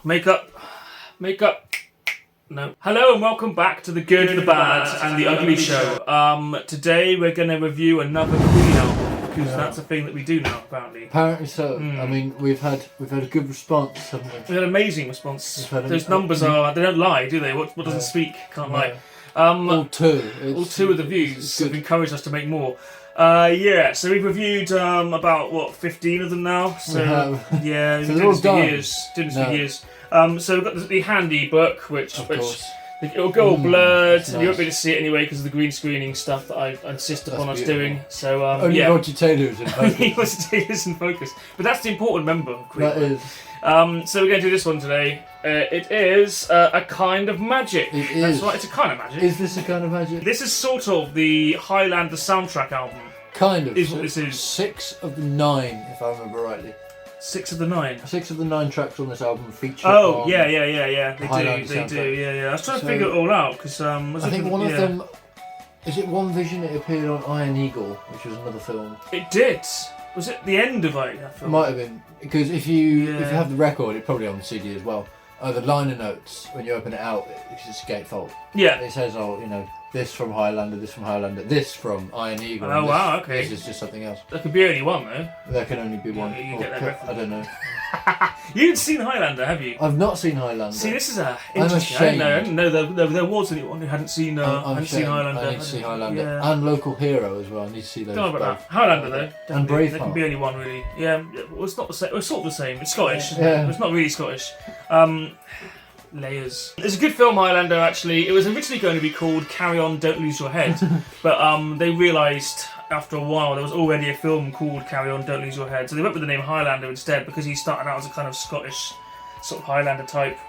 Makeup. No. Hello and welcome back to The Good, the Bad and the Ugly Show. Today we're going to review another Queen album, because that's a thing that we do now, apparently. Apparently so. I mean, we've had a good response, haven't we? We had an amazing response. Those numbers they don't lie, do they? What doesn't speak can't lie. All two of the views have encouraged us to make more. So we've reviewed about 15 of them now. So yeah, we've been doing this for years. So we've got the handy book, which it'll go all blurred, and you won't be able to see it anyway because of the green screening stuff that I insist upon us doing. So only Roger Taylor's in focus. Roger Taylor's in focus, but that's the important member of Queen. That is. So we're going to do this one today. It is a kind of magic. It is. That's right. It's a kind of magic. Is this a kind of magic? This is sort of the Highlander soundtrack album. Kind of. Is what this is. 6 of the 9, if I remember rightly. 6 of the 9. 6 of the 9 tracks on this album feature. Oh, on yeah. They do. Yeah. I was trying to figure it all out because I think one of them. Is it One Vision? It appeared on Iron Eagle, which was another film. It did. Was it the end of that film? It might have been, because if you have the record, it's probably on the CD as well. The liner notes when you open it out, it's just a gatefold. Yeah. It says, this from Highlander, this from Highlander, this from Iron Eagle. Oh wow, okay. This is just something else. There could be only one though. There can only be one. You get that reference. I don't know. You've seen Highlander, have you? I've not seen Highlander. See, this is interesting. I'm ashamed. I didn't know there was anyone who hadn't seen Highlander. I need to see Highlander. Yeah. And Local Hero as well. I need to see those. Don't know about that. Highlander though. And Braveheart. There can be only one really. Yeah, well, it's not the same. It's sort of the same. It's Scottish. Yeah. It's not really Scottish. Layers. It's a good film, Highlander, actually. It was originally going to be called Carry On, Don't Lose Your Head, but they realised after a while there was already a film called Carry On, Don't Lose Your Head, so they went with the name Highlander instead because he started out as a kind of Scottish sort of Highlander type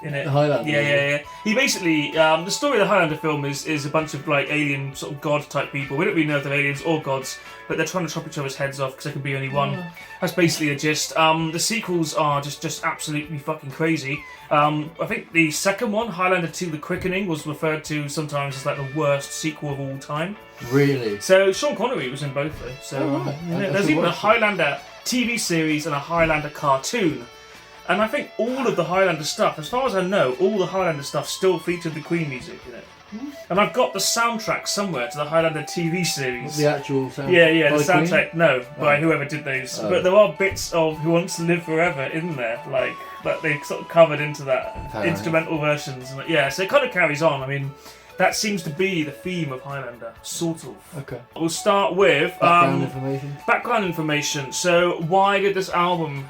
in it. Highlander. Yeah. He basically, the story of the Highlander film is a bunch of like alien sort of god type people. We don't really know if they're aliens or gods, but they're trying to chop each other's heads off because there can be only one. That's basically the gist. The sequels are just absolutely fucking crazy. I think the second one, Highlander 2: The Quickening, was referred to sometimes as like the worst sequel of all time. Really? So Sean Connery was in both though. So there's even a Highlander TV series and a Highlander cartoon. And I think all of the Highlander stuff, as far as I know, all the Highlander stuff still featured the Queen music in it. And I've got the soundtrack somewhere to the Highlander TV series. The actual soundtrack? Yeah, the soundtrack. Queen? No, by whoever did those. But there are bits of Who Wants to Live Forever in there, like that they sort of covered into that instrumental versions. And, so it kind of carries on. I mean, that seems to be the theme of Highlander, sort of. Okay. We'll start with background information. So why did this album?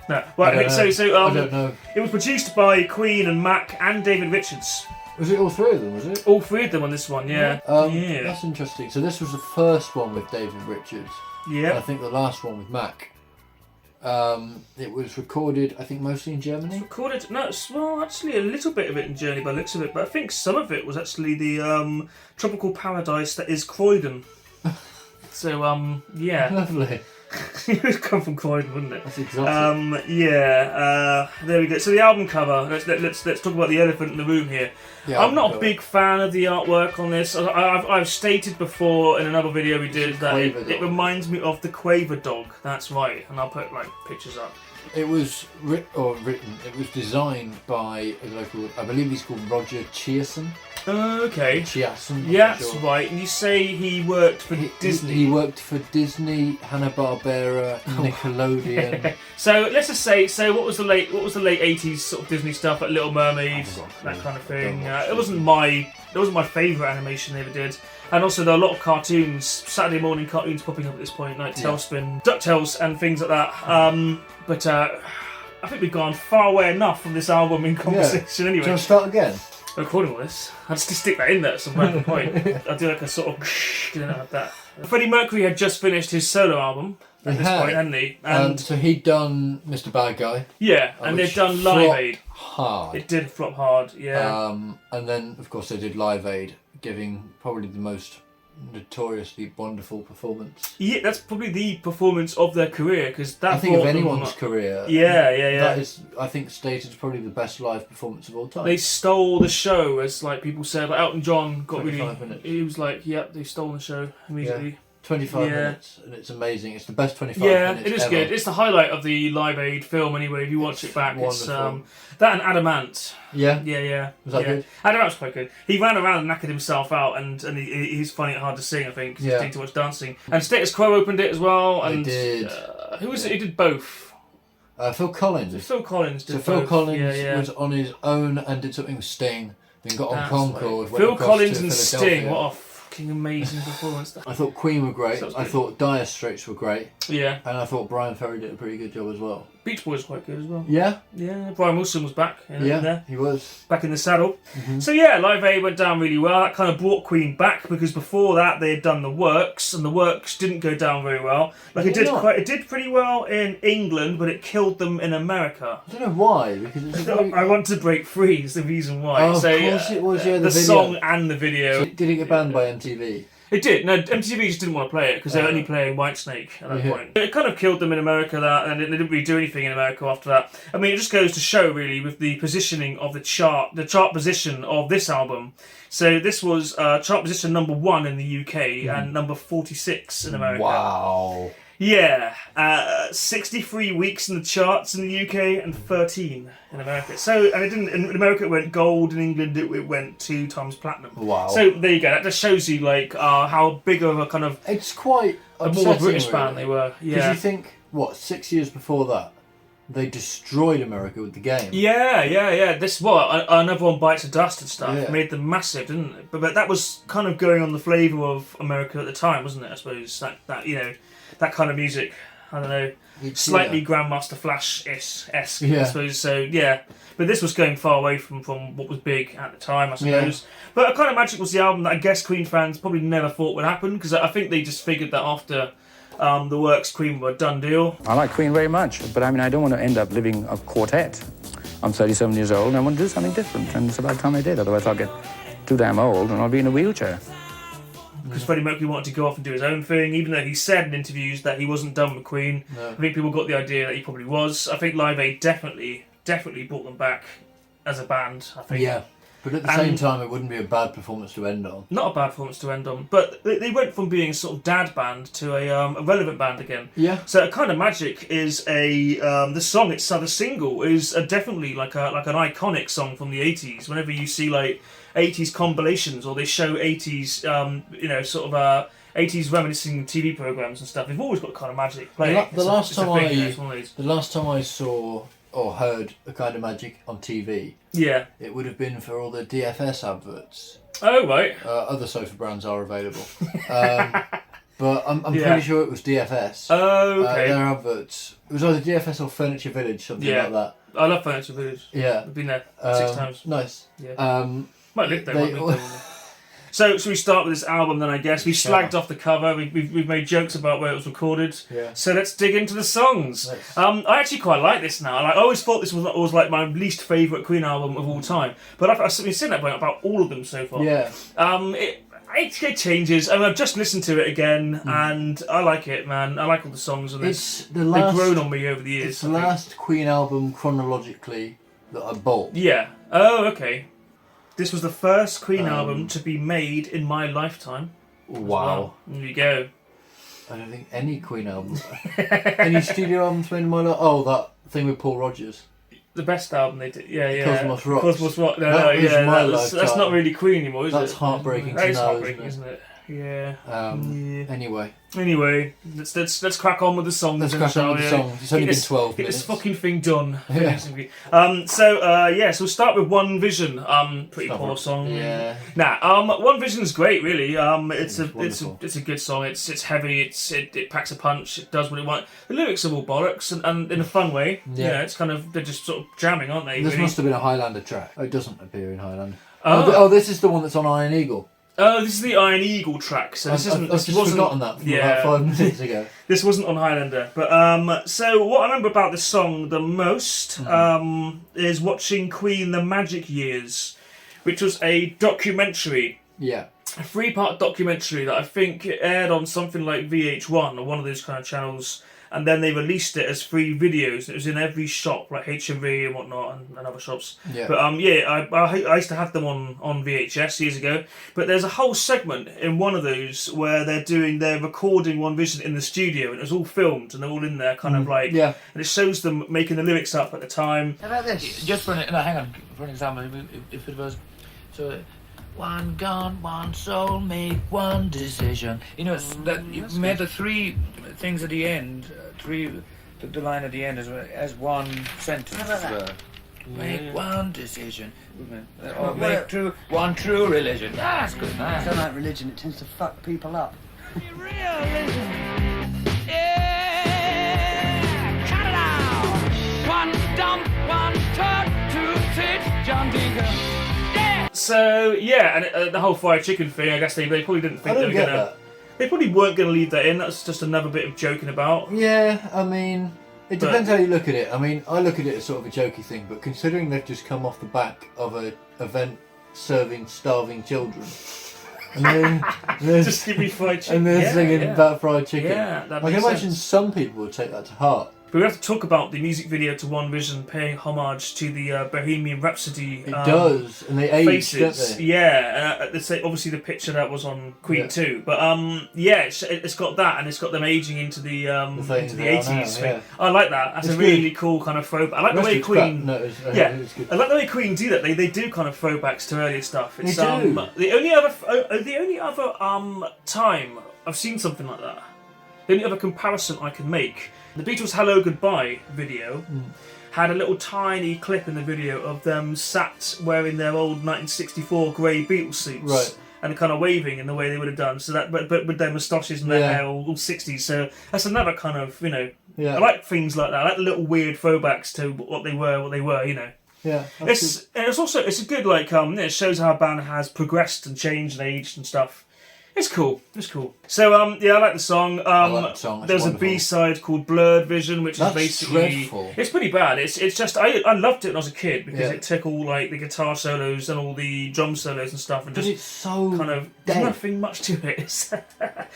No. Well, I don't know. It was produced by Queen and Mac and David Richards. Was it all 3 of them, was it? All 3 of them on this one, yeah. That's interesting. So this was the first one with David Richards. Yeah. And I think the last one with Mac. It was recorded, I think, mostly in Germany. Actually a little bit of it in Germany by the looks of it, but I think some of it was actually the tropical paradise that is Croydon. So, yeah. Lovely. It would come from Croydon, wouldn't it? That's exotic. There we go. So the album cover. Let's talk about the elephant in the room here. I'm not a big fan of the artwork on this. I've stated before in another video we did that it reminds me of the Quaver dog. That's right, and I'll put like pictures up. It was written. It was designed by a local. I believe he's called Roger Chierson. Okay. Chiasson. Yeah, that's right. And you say he worked for Disney. He worked for Disney, Hanna-Barbera, Nickelodeon. So let's just say, what was the late 80s sort of Disney stuff, like Little Mermaid, that kind of thing. It wasn't my favourite animation they ever did. And also there are a lot of cartoons, Saturday morning cartoons popping up at this point, like Tailspin, DuckTales and things like that. But I think we've gone far away enough from this album in conversation anyway. Do you want to start again? Recording all this. I'll just stick that in there at some random point. I'll do like a sort of like that. Freddie Mercury had just finished his solo album at this point, hadn't he? And so he'd done Mr. Bad Guy. Yeah, and they'd done Live Aid. Hard. It did flop hard, yeah. And then, of course, they did Live Aid, giving probably the most notoriously wonderful performance. Yeah, that's probably the performance of their career, because that I think of anyone's career. Yeah. That is, I think, stated as probably the best live performance of all time. They stole the show, as like people said. Like Elton John got 25 minutes. He was like, "Yep, they stole the show immediately." 25 Yeah. minutes, and it's amazing. It's the best 25 Yeah, minutes it is ever. good. It's the highlight of the Live Aid film anyway. If you watch it back, it's wonderful. that and Adamant. Yeah? Yeah. Was that good? Adamant's quite good. He ran around and knackered himself out, and he's finding it hard to sing, I think, because he's doing too much dancing. And Status Quo opened it as well. And They did. Who was it? He did both. Phil Collins. Phil Collins did So both. Phil Collins Yeah. was on his own and did something with Sting, then got on That's Concorde. right. went Phil across Collins to and Philadelphia. Sting. What a fucking amazing performance. I thought Queen were great. Sounds I good. thought Dire Straits were great. Yeah. And I thought Brian Ferry did a pretty good job as well. Beach Boys quite good as well. Yeah? Yeah. Brian Wilson was back in Yeah, there. he was. Back in the saddle. Mm-hmm. So yeah, Live Aid went down really well. That kind of brought Queen back because before that they had done the Works, and the Works didn't go down very well. Like Did it it did not? quite, it did pretty well in England, but it killed them in America. I don't know why, because it's a very... I Want to Break Free is the reason why. Oh, of So, course it was, yeah, the the video. song and the video. So did it get banned by MTV? It did. No, MTV just didn't want to play it because they were only playing Whitesnake at that point. It kind of killed them in America, that, and they didn't really do anything in America after that. I mean, it just goes to show, really, with the positioning of the chart position of this album. So this was chart position number 1 in the UK and number 46 in America. Wow. Yeah, 63 weeks in the charts in the UK and 13 in America. So, and it didn't. In America, it went gold. In England, it went 2 times platinum. Wow. So there you go. That just shows you like how big of a kind of It's quite a more upsetting, British really. band they were. Because Yeah. you think, 6 years before that, they destroyed America with the game. Yeah. This another one bites the dust and stuff Yeah. made them massive, didn't it? But that was kind of going on the flavour of America at the time, wasn't it? I suppose that that kind of music. I don't know. Slightly Grandmaster Flash-esque, Yeah. I suppose. So yeah, but this was going far away from what was big at the time, I suppose. But Kind of Magic was the album that I guess Queen fans probably never thought would happen because I think they just figured that after the Works, Queen were a done deal. I like Queen very much, but I mean, I don't want to end up living a quartet. I'm 37 years old and I want to do something different, and it's about time I did, otherwise I'll get too damn old and I'll be in a wheelchair. Because Freddie Mercury wanted to go off and do his own thing, even though he said in interviews that he wasn't done with Queen. No. I think people got the idea that he probably was. I think Live Aid definitely brought them back as a band, I think. Yeah. But at the same time, it wouldn't be a bad performance to end on. Not a bad performance to end on, but they went from being a sort of dad band to a relevant band again. Yeah. So Kind of Magic is the song itself, the single is definitely like an iconic song from the 80s. Whenever you see like 80s compilations or they show 80s, 80s reminiscing TV programs and stuff, they've always got Kind of Magic playing. The last time I I saw or heard a Kind of Magic on TV, yeah. it would have been for all the DFS adverts. Oh right. Other sofa brands are available. But I'm Yeah. pretty sure it was DFS. Oh okay. Their adverts. It was either DFS or Furniture Village, something Yeah. like that. I love Furniture Village. Yeah. I've been there 6 times. Nice. Yeah. Might live there. they- Might live there. So we start with this album then, I guess. We slagged off the cover. We've made jokes about where it was recorded. Yeah. So let's dig into the songs. Let's. I actually quite like this now. I always thought this was like my least favourite Queen album of all time. But I've been saying that about all of them so far. Yeah. It changes. I mean, I've just listened to it again and I like it, man. I like all the songs on this. It's the last. They've grown on me over the years. It's the I think. last Queen album chronologically that I bought. Yeah. Oh, okay. This was the first Queen album to be made in my lifetime. as Wow. well. There you go. I don't think any Queen album. Any studio albums made in my life. Oh, that thing with Paul Rogers. The best album they did. Yeah. Cosmos Rocks. Cosmos Rock. No, That was yeah, my that's lifetime. not really Queen anymore, is it? That's heartbreaking That to is know, heartbreaking, isn't isn't it? Yeah. Anyway, Anyway, let's crack on with the songs. let's then, crack shall on with the we? songs. It's only Get been this- 12 Get minutes. this fucking thing done. Yeah. So we'll start with One Vision. Pretty Stop poor it. song. Yeah. One Vision's great, really. It's wonderful. a good song. It's heavy. It packs a punch. It does what it wants. The lyrics are all bollocks and in a fun way. Yeah. You know, it's kind of they're just sort of jamming, aren't they? This really? must have been a Highlander track. Oh, it doesn't appear in Highlander. Oh. This is the one that's on Iron Eagle. Oh, this is the Iron Eagle track. So this isn't. I've This just wasn't. forgotten that from yeah. about 5 minutes ago. This wasn't on Highlander, but so what I remember about this song the most is watching Queen: The Magic Years, which was a documentary, Yeah. a 3-part documentary that I think aired on something like VH1 or one of those kind of channels. and then they released it as free videos. It was in every shop, like HMV and whatnot, and other shops. Yeah. But I used to have them on VHS years ago. But there's a whole segment in one of those where they're recording One Vision in the studio, and it was all filmed, and they're all in there, kind of like, Yeah. and it shows them making the lyrics up at the time. How about this? Just for hang on. For an example, if it was so. One gun, one soul, make one decision. You know, it's that you made the three things at the end. The line at the end as one sentence. Make one decision. Or make one true religion. That's good. I don't like religion, it tends to fuck people up. Cut it out! One dump, one turd, two tits, John Deacon. So yeah, and the whole fried chicken thing. I guess they probably didn't think I they don't were get gonna. that. They probably weren't gonna leave that in. That's just another bit of joking about. Yeah, I mean, it depends how you look at it. I mean, I look at it as sort of a jokey thing, but considering they've just come off the back of an event serving starving children, and then Just give me fried chicken. and they're Yeah, singing yeah. about fried chicken. Yeah, that I can makes imagine sense. some people would take that to heart. But we have to talk about the music video to One Vision paying homage to the Bohemian Rhapsody. It does, and they age, Faces, don't they? yeah. Let's say obviously the picture that was on Queen Yeah. too, but yeah, it's got that, and it's got them aging into the thing into the they are now, 80s thing. yeah. I like that. That's It's a really good. cool kind of throwback. I like the way Rest of it's crap. Queen. No, Yeah, it's good. I like the way Queen do that. They do kind of throwbacks to earlier stuff. It's They do. the only other time I've seen something like that. The only other comparison I can make, the Beatles' "Hello Goodbye" video had a little tiny clip in the video of them sat wearing their old 1964 grey Beatles suits. Right. And kind of waving in the way they would have done, so that, but with their moustaches and their Yeah. hair all 60s. So that's another kind of, Yeah. I like things like that. I like the little weird throwbacks to what they were, Yeah, that's It's a good it shows how a band has progressed and changed and aged and stuff. It's cool. So I like the song. like the song, it's There's a wonderful. B-side called Blurred Vision, which That's is basically dreadful. it's pretty bad. It's just I loved it when I was a kid because Yeah. it took all like the guitar solos and all the drum solos and stuff and But just it's so kind of dead. there's nothing much to it. It's like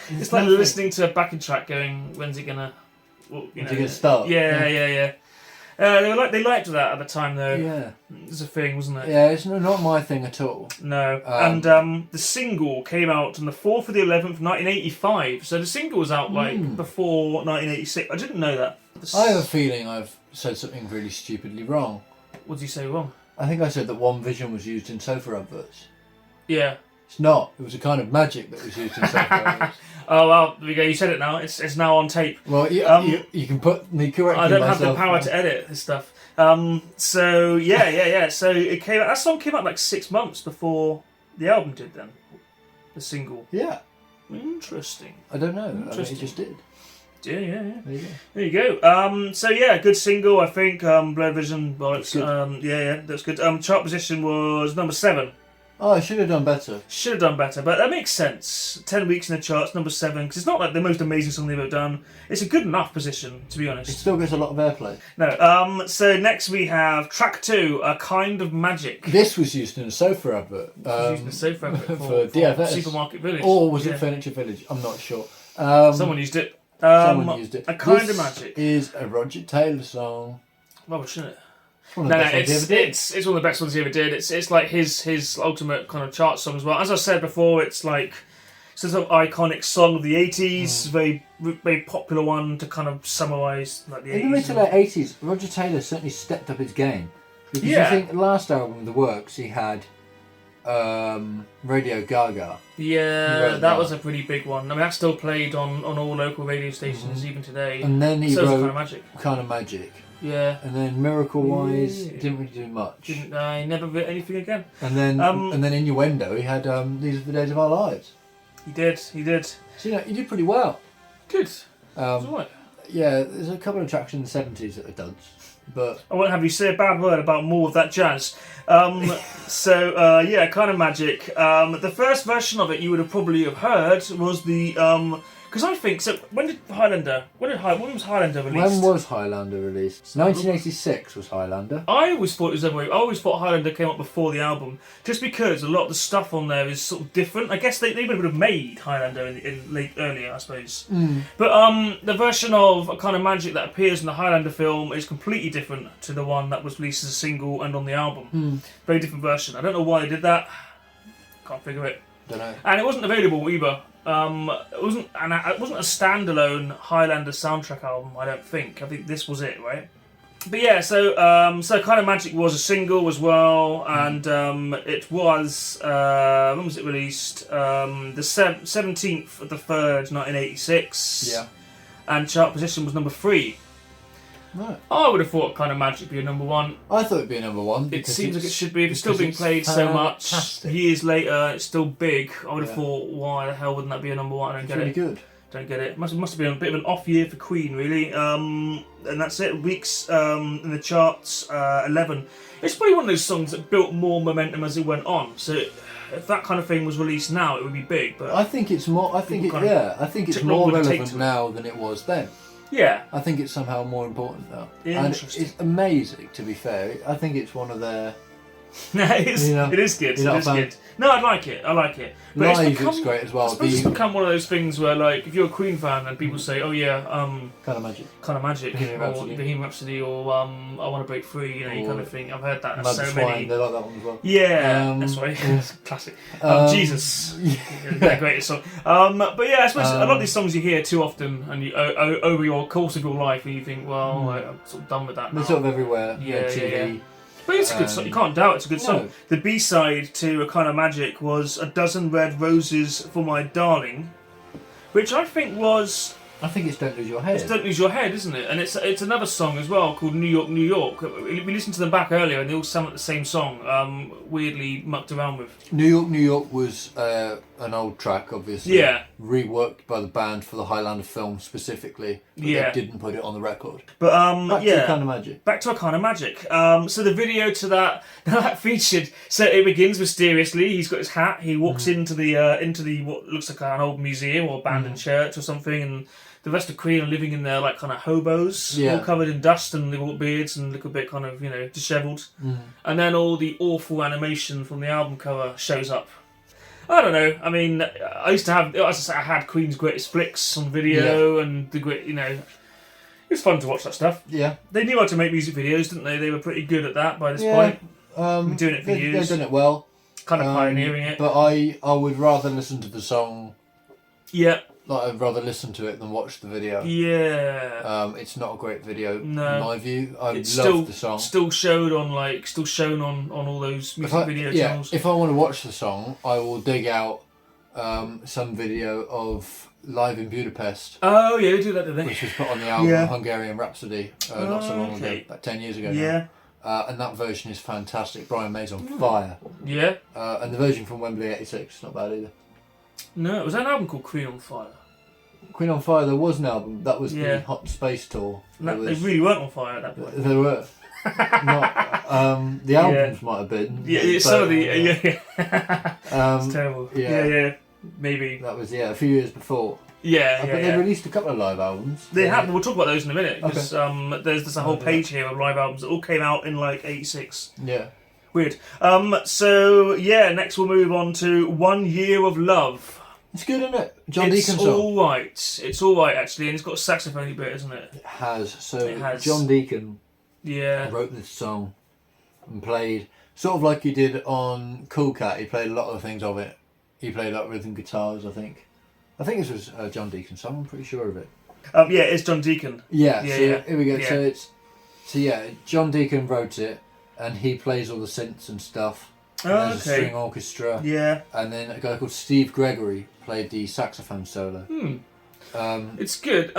nothing. listening to a backing track going, when's it gonna When's it gonna start? Yeah. They liked that at the time though. Yeah, It was a thing, wasn't it? yeah, it's not my thing at all. No. And the single came out on the 4th of the 11th, 1985. So the single was out before 1986. I didn't know that. I have a feeling I've said something really stupidly wrong. What did you say wrong? I think I said that One Vision was used in sofa adverts. Yeah. It's not. It was a kind of magic that was used in sofa adverts. Oh well, there we go. You said it now. It's now on tape. Well, you can put me correctly. I don't have the myself. power to edit this stuff. So yeah. So it came out. That song came out like 6 months before the album did. Then the single. Yeah, Interesting. I don't know. I mean, it Interesting. just did. Yeah. There you go. There you go. So yeah, good single. I think. Blurred Vision. Well, it's Good. yeah, that's good. Chart position was number 7. Oh, I should have done better. Should have done better, but that makes sense. 10 weeks in the charts, number 7, because it's not like the most amazing song they've ever done. It's a good enough position, to be It honest. still gets a lot of airplay. No. So next we have track 2, A Kind of Magic. This was used in a sofa advert. Using the sofa advert for DFS. Supermarket Village. Or was it Yeah. Furniture Village? I'm not sure. Someone used it. Someone used it. A Kind This of Magic. is a Roger Taylor song. Well, shouldn't it? One of No, the best ones he ever did. it's one of the best ones he ever did. It's like his ultimate kind of chart song as well. As I said before, it's like it's a sort of iconic song of the 80s, very popular one to kind of summarise like the In the mid 80s. to late 80s, Roger Taylor certainly stepped up his game. Because Yeah. I think the last album, The Works, he had Radio Gaga. Yeah, wrote that that. was a pretty big one. I mean, that's still played on all local radio stations even today. And then he so it's wrote Kind of Magic. Kind of Magic. Yeah. And then Miracle Wise, Yeah. didn't really do much. I never wrote anything again. And then Innuendo, he had These Are the Days of Our Lives. He did. So, he did pretty well. Good. It's Um, alright. yeah, there's a couple of tracks in the 70s that are duds. But I won't have you say a bad word about more of that jazz. Kind of Magic. The first version of it you would have probably have heard was the Because I think so. When was Highlander released? When was Highlander released? 1986 was Highlander. I always thought it was the other way. I always thought Highlander came up before the album, just because a lot of the stuff on there is sort of different. I guess they would have made Highlander in earlier, I suppose. But the version of A Kind of Magic that appears in the Highlander film is completely different to the one that was released as a single and on the album. Very different version. I don't know why they did that. Can't figure it. Don't know. And it wasn't available either. It wasn't a standalone Highlander soundtrack album. I don't think. I think this was it, right? But yeah, so Kind of Magic was a single as well, and it was when was it released? The 17th of the 3rd, 1986. Yeah. And chart position was number 3. Right. I would have thought Kind of Magic would be a number 1. I thought it'd be a number 1. It because seems like it should be. If it's still because being it's played so much fantastic. years later, it's still big. I would have Yeah. thought, why the hell wouldn't that be a number 1? I don't It's get really it. good. Don't get it. Must have been a bit of an off year for Queen, really. And that's it. Weeks in the charts, 11. It's probably one of those songs that built more momentum as it went on. So if that kind of thing was released now, it would be big. But I think it's more. I think People it. kind of Yeah, I think it's took more longer to take relevant to it. now than it was then. yeah, I think it's somehow more important now. Yeah, And interesting. it's amazing. To be fair, I think it's one of their it is. You know, It is good. you're not It is a fan? good. No, I like it. But live. become, It's great as I well. suppose it's The become one of those things where, like, if you're a Queen fan and people say, "Oh yeah, Kind of Magic. Kind of Magic," Bohemian or Rhapsody. Bohemian Rhapsody, or I Want to Break Free, you Or kind of thing. I've heard that Mad so Swine. many. They like that one as well. Yeah, that's right. yeah. Classic. Jesus. Jesus. Their greatest song. But yeah, I suppose a lot of these songs you hear too often, and you over your course of your life, and you think, well, I'm sort of done with that now. They're sort of everywhere. Yeah, TV. yeah. But it's a good song. You can't doubt it's a good song. No. The B-side to A Kind of Magic was A Dozen Red Roses for My Darling, which I think was I think it's Don't Lose Your Head. It's Don't Lose Your Head, isn't it? And it's another song as well called New York, New York. We listened to them back earlier and they all sound like the same song, weirdly mucked around with. New York, New York was an old track, obviously. Yeah. Reworked by the band for the Highlander film specifically. But Yeah. they didn't put it on the record. But Back yeah. to Kind of Magic. Back to A Kind of Magic. So the video to that featured. So it begins mysteriously. He's got his hat. He walks into the what looks like an old museum or abandoned church or something, and the rest of Queen are living in there like kind of hobos, Yeah. all covered in dust and little beards and look a bit kind of dishevelled. And then all the awful animation from the album cover shows up. I don't know. I mean, I used to have, as I say, I had Queen's Greatest Flicks on video, and the great, it was fun to watch that stuff. Yeah. They knew how to make music videos, didn't they? They were pretty good at that by this Yeah. point. Been doing it for years. They've done it well. Kind of pioneering it. But I would rather listen to the song. Yeah. Like, I'd rather listen to it than watch the video. Yeah. It's not a great video No. in my view. I It's love the song. still shown on all those music video channels. If I want to watch the song, I will dig out some video of Live in Budapest, Oh yeah, they do that, don't they? which was put on the album Yeah. Hungarian Rhapsody not so long Okay. ago, about 10 years ago now. Yeah. And that version is fantastic. Brian May's on fire. Yeah. And the version from Wembley '86, not bad either. No, was that an album called Queen on Fire? Queen on Fire, there was an album. That was Yeah. the Hot Space Tour. They There was- really weren't on fire at that point. There were. Not, the albums might have been. Yeah, some of the yeah. Um, It's terrible. yeah. Yeah. Maybe. That was a few years before. Yeah, But they released a couple of live albums. They have. We'll talk about those in a minute because there's a whole do page here of live albums that all came out in like '86. Yeah. Weird. So yeah, next we'll move on to 1 Year of Love. It's good, isn't it? John It's Deacon song. all right. It's all right actually, and it's got a saxophone bit, isn't it? It has. So It has. John Deacon Yeah. wrote this song and played sort of like he did on Cool Cat. He played a lot of things of it. He played like rhythm guitars, I think. I think this was a John Deacon song. I'm pretty sure of it. Yeah, it's John Deacon. Yeah. Yeah, so yeah. here we go. Yeah. So John Deacon wrote it, and he plays all the synths and stuff. And Oh, there's a okay. string orchestra. Yeah. And then a guy called Steve Gregory played the saxophone solo. It's good.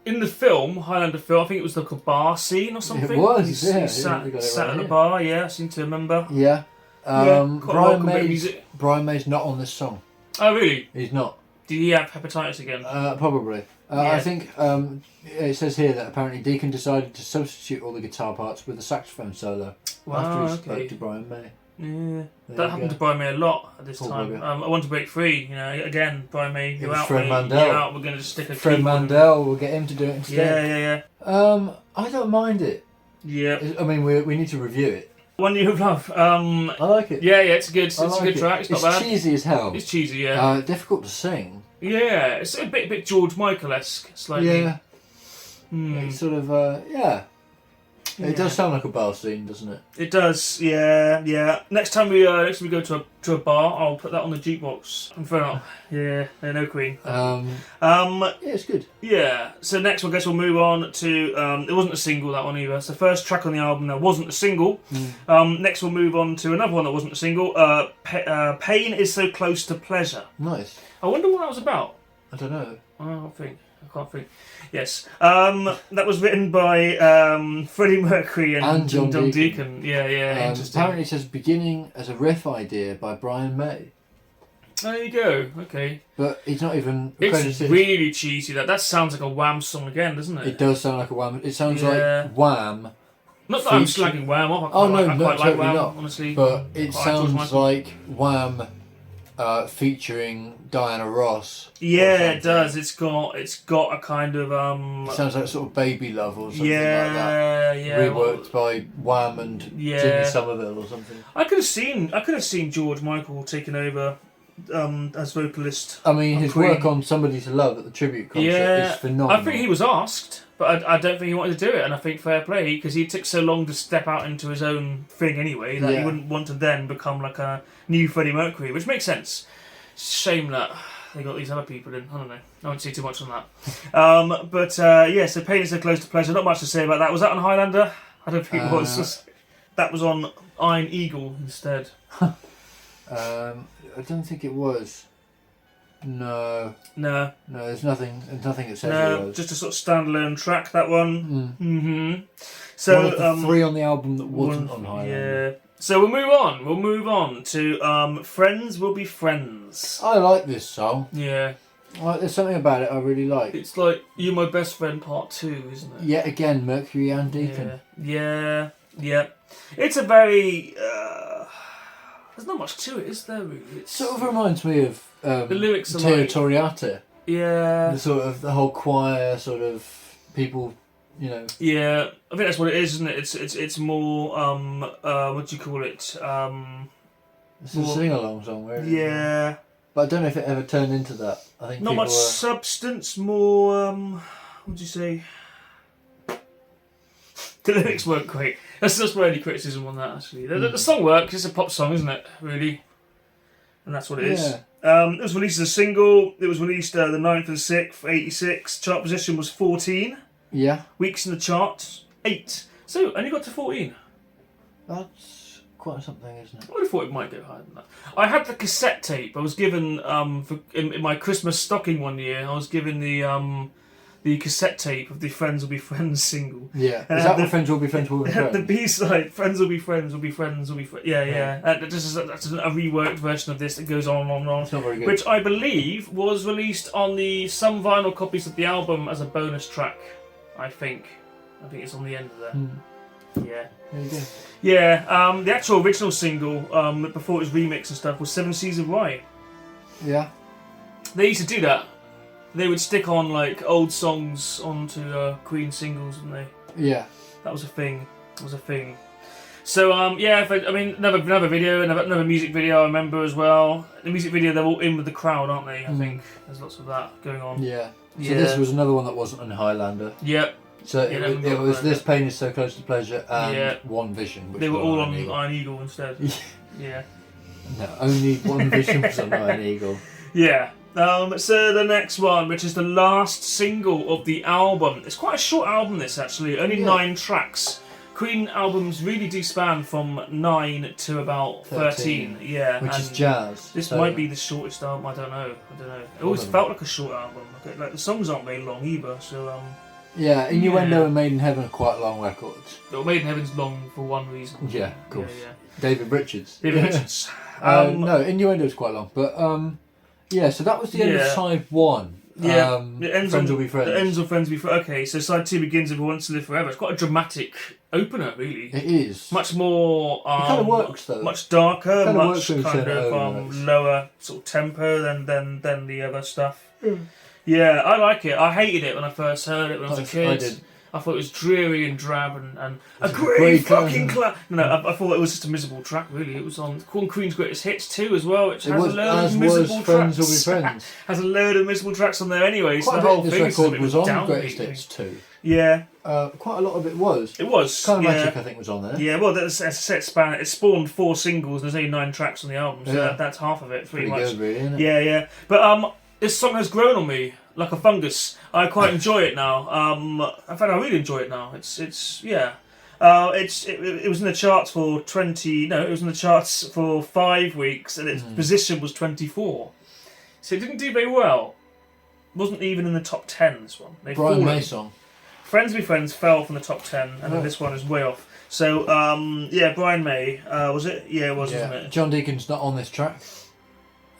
In the film, Highlander film, I think it was like a bar scene or something. It was, He yeah, sat we got it sat right at the here. bar, yeah, I seem to remember. Yeah. Quite a welcome bit of music. Brian May's not on this song. Oh, really? He's not. Did he have hepatitis again? Probably. Yeah. I think it says here that apparently Deacon decided to substitute all the guitar parts with a saxophone solo Wow, after he okay. spoke to Brian May. Yeah, There that you happened go. to Brian May a lot at this Poor time. bugger. I want to break free. You know, again, Brian May, you're was out. Fred mate, Mandel. You're out. We're going to just stick a Fred keyboard in. Mandel, we'll get him to do it instead. Yeah. I don't mind it. Yeah. I mean, we need to review it. One You Love. I like it. Yeah, it's good. It's I a like good it. track. It's not bad. cheesy as hell. It's cheesy, yeah. Difficult to sing. Yeah, it's a bit George Michael-esque, slightly. Yeah. Hmm. It's sort of, yeah. It does sound like a bar scene, doesn't it? It does, yeah. Next time we go to a bar, I'll put that on the jukebox. I'm fair. Yeah, no Queen. Yeah, it's good. Yeah. So next, I guess we'll move on to. It wasn't a single, that one either. It's the first track on the album that wasn't a single. Next, we'll move on to another one that wasn't a single. Pain is so close to pleasure. Nice. I wonder what that was about. I don't know. I can't think. Yes. That was written by Freddie Mercury and John Deacon. Deacon. Yeah. Interesting. Apparently it says beginning as a riff idea by Brian May. There you go. Okay. But he's not even It's credited. really cheesy. That sounds like a Wham song again, doesn't it? It does sound like a Wham. It sounds Yeah. like Wham, Not that I'm feature- slagging Wham off. Oh, no, I no, quite like totally Wham, not. honestly. but it I like George sounds Michael. like Wham featuring Diana Ross. or Yeah, something. it does. It's got a kind of It sounds like sort of Baby Love or something like that. yeah. Reworked by Wham and Yeah. Jimmy Somerville or something. I could have seen George Michael taking over as vocalist. I mean, of his Queen. work on Somebody to Love at the tribute concert Yeah, is phenomenal. I think he was asked, but I don't think he wanted to do it. And I think fair play, because he took so long to step out into his own thing anyway that he Yeah. wouldn't want to then become like a new Freddie Mercury, which makes sense. It's a shame that they got these other people in. I don't know. I won't say too much on that. But so Pain is so close to pleasure. Not much to say about that. Was that on Highlander? I don't think it was. That was on Iron Eagle instead. I don't think it was. No, No, there's nothing that says it no, was. just a sort of standalone track. That one. Mm. So One of the three on the album that wasn't one- on Highlander. Yeah. So we'll move on to Friends Will Be Friends. I like this song. Yeah. There's something about it I really like. It's like You're My Best Friend Part 2, isn't it? Yet again, Mercury and Deacon. Yeah. It's a very... there's not much to it, is there, really? It's Sort of reminds me of the lyrics are Tia like... Toriata. Yeah. The sort of the whole choir sort of people, you know. Yeah. I think that's what it is, isn't it? It's more... what do you call it? It's a Well, sing-along song, really. Yeah. But I don't know if it ever turned into that. I think Not people much were... substance, more... what would you say? The lyrics weren't great. That's my only criticism on that, actually. The song works. It's a pop song, isn't it? Really, and that's what it is. It was released as a single. It was released the 9th of the 6th, 86. Chart position was 14. Yeah. Weeks in the chart, 8. So only got to 14. That's quite something, isn't it? I would have thought it might go higher than that. I had the cassette tape. I was given in my Christmas stocking one year. I was given the cassette tape of the Friends Will Be Friends single. Yeah. Is And that the- what Friends Will Be Friends Will Be Friends? The B-side, Friends Will Be Friends Will Be Friends Will Be Friends. Yeah. That's a reworked version of this that goes on and on. It's not very good. Which I believe was released on some vinyl copies of the album as a bonus track. I think it's on the end of there. Yeah. There you go. Yeah. The actual original single, before it was remixed and stuff, was 7 Seas of Rye. Yeah. They used to do that. They would stick on like old songs onto Queen singles, wouldn't they? Yeah. That was a thing. So another video, another music video I remember as well. The music video, they're all in with the crowd, aren't they? I think there's lots of that going on. Yeah. So this was another one that wasn't on Highlander. Yep. So Yeah, it they was were- This Pain Is So Close to Pleasure and Yeah. One Vision. Which They were was all Iron on Eagle. Iron Eagle instead. Yeah. No, only One Vision was on Iron Eagle. Yeah. So the next one, which is the last single of the album. It's quite a short album, this actually. Only 9 tracks. Queen albums really do span from 9 to about 13. Yeah. Which is and jazz. This so- might be the shortest album. I don't know. It always felt like a short album. Like the songs aren't very long either. So Yeah, Innuendo Yeah. and Made in Heaven are quite long records. Made in Heaven's long for one reason. Yeah, of course. Yeah. David Richards. David Richards. No, Innuendo's quite long. But yeah, so that was the end of Yeah. side 1. Yeah, Friends Will Be Friends. It ends on Friends Will Be Friends. Okay, so side 2 begins with Who Wants to Live Forever. It's quite a dramatic opener, really. It is. Much more. It kind of works though. Much darker, Kinda much works when you kind turn it of over, it's- lower sort of tempo than the other stuff. Yeah, I like it. I hated it when I first heard it when I was a kid. I did. I thought it was dreary and drab and a It's a great great fucking track. clap. No, I thought it was just a miserable track. Really, it was on Queen's Greatest Hits too as well, which It has was, a load as of was miserable Friends Will tracks. Be Friends. Has a load of miserable tracks on there anyway. So Quite the a whole bit of thing this record was on downbeat, Greatest really. Hits too. Yeah, Quite a lot of it was. it was. Kind of yeah. Magic, I think, was on there. Yeah, well, that's a set span. It spawned 4 singles. And there's only 9 tracks on the album, so Yeah. that's half of it, pretty Pretty much. good, really, isn't it? Yeah, yeah. But this song has grown on me like a fungus. I quite enjoy it now. In fact, I really enjoy it now. It's yeah. It was in the charts for 20. No, it was in the charts for 5 weeks, and its position was 24. So it didn't do very well. Wasn't even in the top 10. This one. They Brian fallen. May song. Friends Be Friends fell from the top 10, and then Oh. this one is way off. So yeah, Brian May was it? Yeah, it was, wasn't it? John Deacon's not on this track.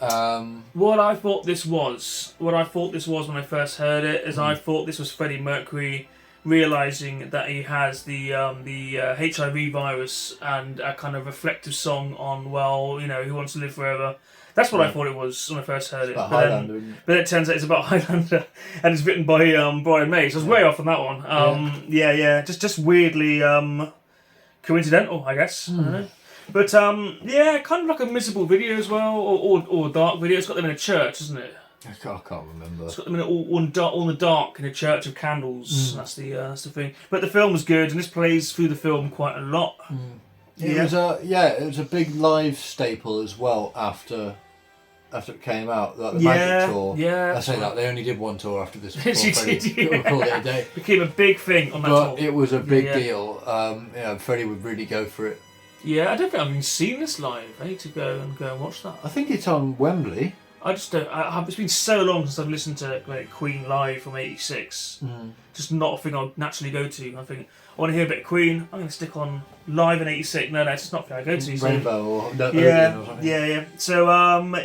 What I thought this was when I first heard it, is I thought this was Freddie Mercury realizing that he has the HIV virus and a kind of reflective song on, well, you know, Who Wants to Live Forever. That's what I thought it was when I first heard it. About But then- Highlander, isn't it? But it turns out it's about Highlander, and it's written by Brian May, so I was way off on that one. Yeah, just weirdly coincidental, I guess. I don't know. But yeah, kind of like a miserable video as well, or a dark video. It's got them in a church, isn't it? I can't remember. It's got them in all in the dark in a church of candles. That's the thing. But the film was good, and this plays through the film quite a lot. It was a big live staple as well after it came out, like the Magic tour. yeah, I that's say right. that they only did one tour after this. Yes, before you Freddie did, yeah. called it a day. Became a big thing on that But tour. it was a big Yeah. deal. Freddie would really go for it. Yeah, I don't think I've even seen this live. I need to go and watch that. I think it's on Wembley. I just don't. It's been so long since I've listened to like Queen live from '86. Just not a thing I'll naturally go to. I think I want to hear a bit of Queen. I'm going to stick on live in '86. No, it's just not a thing I go to. So. Rainbow or Odeon Yeah, or something. yeah. So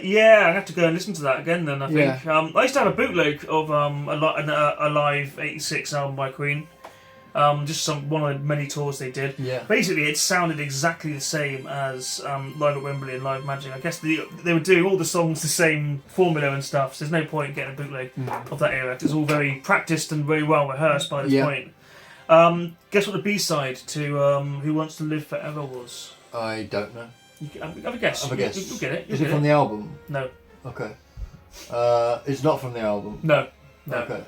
yeah, I have to go and listen to that again. Then I think Yeah. I used to have a bootleg of a live '86 album by Queen. Just one of the many tours they did. Yeah. Basically, it sounded exactly the same as Live at Wembley and Live Magic. I guess they were doing all the songs the same formula and stuff, so there's no point in getting a bootleg of that era. It's all very practiced and very well rehearsed by this Yeah. point. Guess what the B-side to Who Wants to Live Forever was? I don't know. Have a guess. Have a guess. You'll get it. Is it from the album? No. Okay. It's not from the album. No. Okay.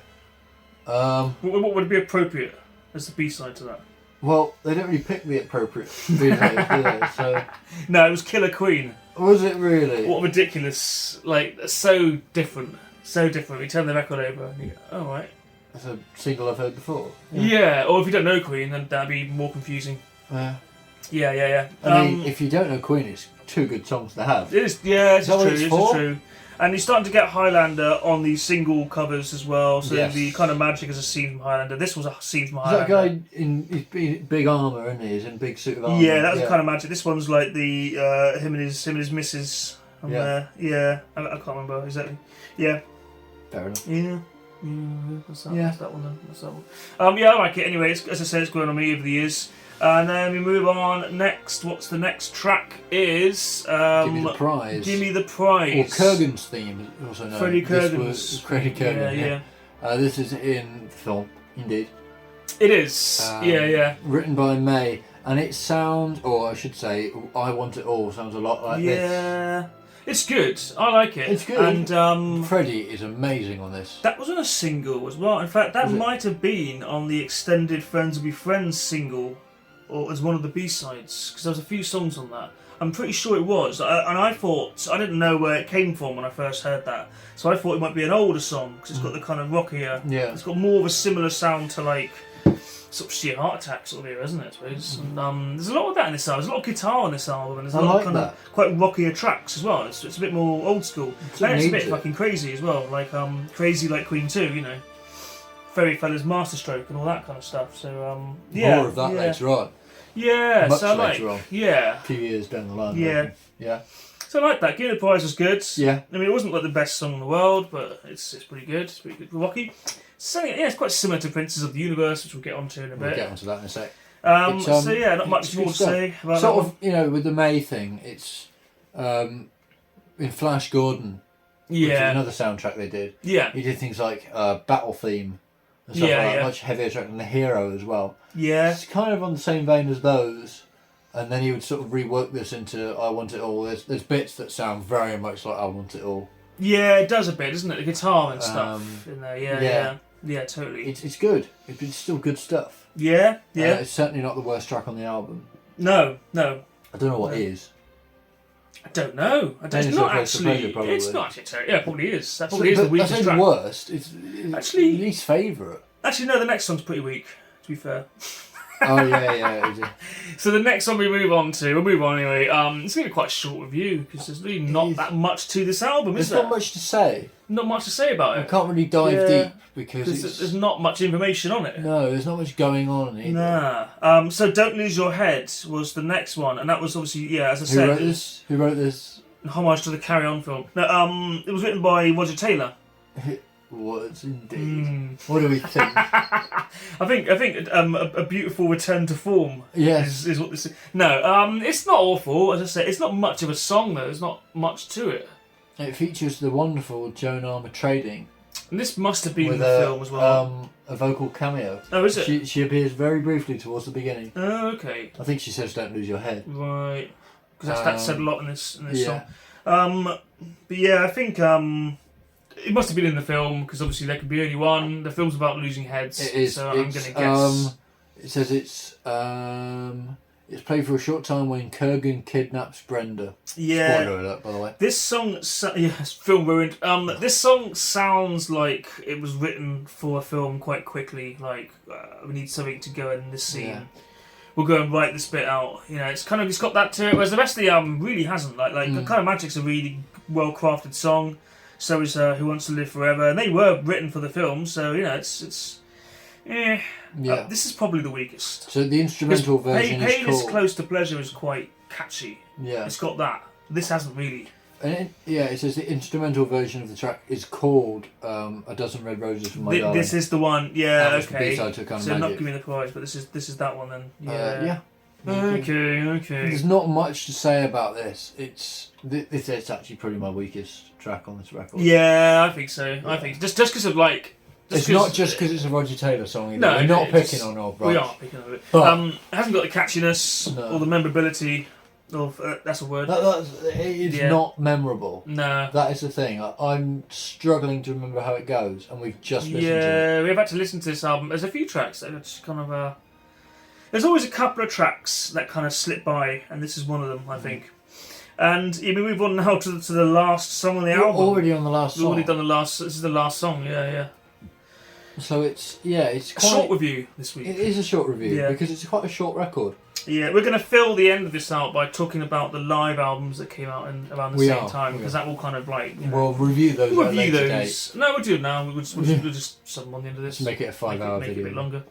What would be appropriate as the B-side to that? Well, they don't really pick the appropriate B-sides, do they? So, No, it was Killer Queen. was it really? What ridiculous! Like so different. So different. You turn the record over and you go, oh right. That's a single I've heard before. Yeah, or if you don't know Queen, then that'd be more confusing. Yeah. Yeah. I mean, if you don't know Queen, it's 2 good songs to have. it is. Yeah, it's Is that what true. it's It's for? true. And you're starting to get Highlander on these single covers as well. So Yes. the kind of Magic is a scene from Highlander. This was a scene from Is that Highlander. guy in his big armour, isn't he? He's in big suit of armour. Yeah, that's the kind of Magic. This one's like the him and his missus. Yeah. Yeah. I can't remember exactly. Yeah. Fair enough. Yeah. What's that? Yeah. What's that one then? What's that one? Yeah, I like it. Anyway, as I said, it's grown on me over the years. And then we move on. Next, what's the next track? Is Give me the prize. Give Me the Prize. Or Kurgan's theme, is also known. Freddie This Kurgan's. was Freddie Kurgan. Yeah. This is in film, indeed. It is. Yeah. Written by May, and it sounds, or I should say, I Want It All sounds a lot like this. Yeah. It's good. I like it. It's good. And Freddie is amazing on this. that wasn't a single as well. In fact, that Was it? might have been on the extended Friends Will Be Friends single, or as one of the B-sides, because there was a few songs on that. I'm pretty sure it was, and I thought, I didn't know where it came from when I first heard that, so I thought it might be an older song, because it's got the kind of rockier, Yeah. it's got more of a similar sound to like, sort of Sheer Heart Attack sort of era, isn't it, I suppose? And there's a lot of that in this album, there's a lot of guitar on this album, and there's a I lot like of kind that. of quite rockier tracks as well, it's a bit more old school, and it's a needs bit it. fucking crazy as well, like crazy like Queen 2, you know. Fairy Fella's Masterstroke and all that kind of stuff, so yeah. More of that later on. Yeah, Much so like, later on. yeah. A few years down the line. Yeah. I reckon. Yeah. So I like that. Give Me the Prize was good. Yeah. I mean, it wasn't like the best song in the world, but it's pretty good. It's pretty good for Rocky. So yeah, it's quite similar to Princes of the Universe, which we'll get onto in a We'll bit. get onto that in a sec. So yeah, not much it's more good to stuff. say about Sort that of, one. you know, with the May thing, it's in Flash Gordon, which is Yeah, another soundtrack they did. yeah, He did things like Battle Theme and stuff Yeah, like that, yeah. much heavier track than The Hero as well. yeah. It's kind of on the same vein as those, and then he would sort of rework this into I Want It All. There's bits that sound very much like I Want It All. Yeah, it does a bit, doesn't it? The guitar and stuff Um, in there. yeah. Yeah, totally. It's good. It's still good stuff. Yeah. It's certainly not the worst track on the album. No. I don't know what is. I don't know. It's Dinosaur not Place to actually. Pleasure, probably. It's not actually terrible. Yeah, it probably is. That probably is But the weakest I say track. the worst. It's Actually- least favourite. Actually, no. The next song's pretty weak. To be fair. Oh yeah. Is it? So the next one we'll move on anyway. It's going to be quite a short review because there's really not is. that much to this album, is There's there? not much to say. Not much to say about I it. can't really dive Yeah. deep because There's not much information on it. no, there's not much going on either. Nah. So Don't Lose Your Head was the next one, and that was obviously as I Who said, wrote this? Who wrote this? homage to the Carry On film. No, it was written by Roger Taylor. Was indeed. Mm. What do we think? I think a beautiful return to form Yes. is what this is. No, it's not awful. As I say, it's not much of a song though. There's not much to it. It features the wonderful Joan Armour Trading And this must have been in with the film as well. a vocal cameo. Oh, is it? She appears very briefly towards the beginning. Oh, okay. I think she says, "Don't lose your head." Right. Because that said a lot in this Yeah. song. But yeah, I think it must have been in the film because obviously there could be only one. The film's about losing heads, It is. so I'm going to guess. It says it's played for a short time when Kurgan kidnaps Brenda. Yeah. Spoiler alert, by the way. This song, yes, film ruined. This song sounds like it was written for a film quite quickly. Like we need something to go in this scene. Yeah. We'll go and write this bit out. You know, it's got that to it. Whereas the rest of the album really hasn't. Like the Kind of Magic's a really well crafted song. So is Who Wants to Live Forever, and they were written for the film. So you know, it's. Yeah. This is probably the weakest. So the instrumental version Pain is is called. Close to Pleasure is quite catchy. Yeah. It's got that. This hasn't really. And it says the instrumental version of the track is called "A Dozen Red Roses from My Darling." This is the one. Yeah. That was the Okay. B-side to Kind of So not Magic. Give Me the Prize, but this is that one then. Yeah. Yeah. Okay. There's not much to say about this. It's actually probably my weakest track on this record. Yeah, I think so. I think just because of like. It's not just because it's a Roger Taylor song. Either. No, We're not it's- picking on Rob. We are picking on it. But- It hasn't got the catchiness No. or the memorability of that's a word. It's Yeah. not memorable. No. That is the thing. I'm struggling to remember how it goes, and we've just listened to it. Yeah, we've had to listen to this album. There's a few tracks that are just kind of. There's always a couple of tracks that kind of slip by, and this is one of them, I think. And we move on now to the last song on the We're album. already on the last We've song. already done the last. This is the last song. Yeah. So it's A quite, short review this week. It is a short review Yeah. because it's quite a short record. Yeah, we're going to fill the end of this out by talking about the live albums that came out around the We same are, time, we because are. that will kind of like. You know, We'll review those we'll at a review later those. date. No, we'll do it now. We'll just sub them on the end of this. Just make it a 5-hour Make it video. a bit longer.